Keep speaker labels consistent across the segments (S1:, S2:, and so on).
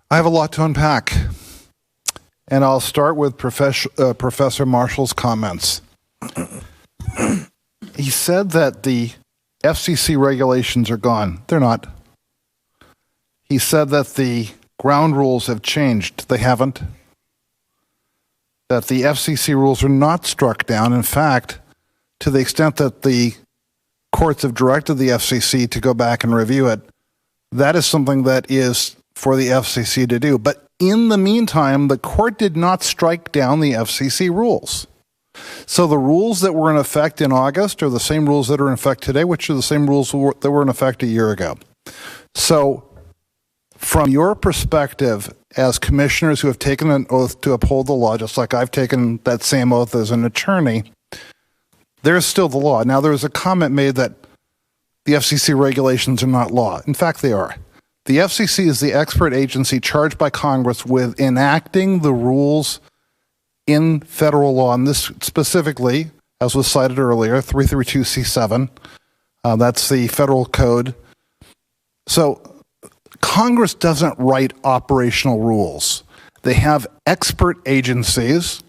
S1: I have a lot to unpack, and I'll start with Professor Marshall's comments. He said that the FCC regulations are gone. They're not. He said that the ground rules have changed. They haven't. That the FCC rules are not struck down. In fact, to the extent that the courts have directed the FCC to go back and review it, that is something that is for the FCC to do. But in the meantime, the court did not strike down the FCC rules. So the rules that were in effect in August are the same rules that are in effect today, which are the same rules that were in effect a year ago. So from your perspective as commissioners who have taken an oath to uphold the law, just like I've taken that same oath as an attorney, there's still the law. Now, there was a comment made that the FCC regulations are not law. In fact, they are. The FCC is the expert agency charged by Congress with enacting the rules in federal law, and this specifically, as was cited earlier, 332C7, that's the federal code. So Congress doesn't write operational rules. They have expert agencies,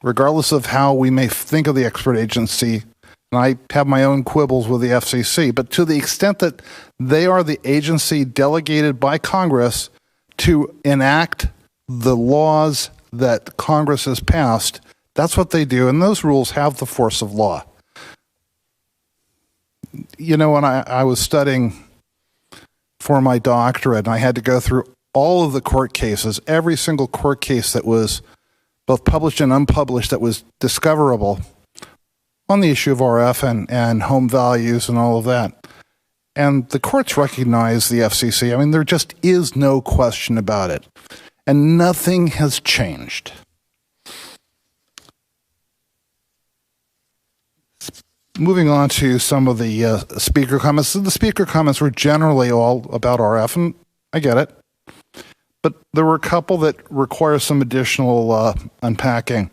S1: regardless of how we may think of the expert agency. And I have my own quibbles with the FCC, but to the extent that they are the agency delegated by Congress to enact the laws that Congress has passed, that's what they do, and those rules have the force of law. You know, when I was studying for my doctorate, and I had to go through all of the court cases, every single court case that was both published and unpublished that was discoverable on the issue of RF and home values and all of that. And the courts recognize the FCC. I mean, there just is no question about it. And nothing has changed. Moving on to some of the speaker comments. The speaker comments were generally all about RF, and I get it. But there were a couple that require some additional unpacking.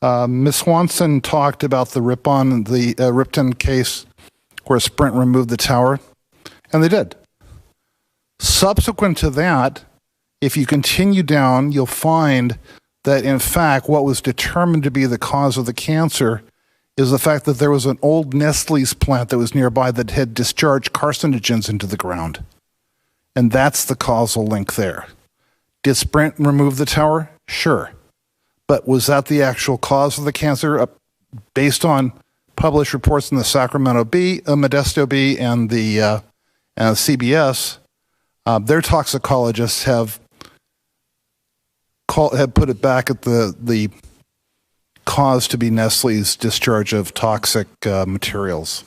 S1: Ms. Swanson talked about the Ripon case where Sprint removed the tower, and they did. Subsequent to that, if you continue down, you'll find that, in fact, what was determined to be the cause of the cancer is the fact that there was an old Nestle's plant that was nearby that had discharged carcinogens into the ground. And that's the causal link there. Did Sprint remove the tower? Sure. But was that the actual cause of the cancer? Based on published reports in the Sacramento Bee, Modesto Bee, and the CBS, their toxicologists have put it back at the cause to be Nestle's discharge of toxic materials.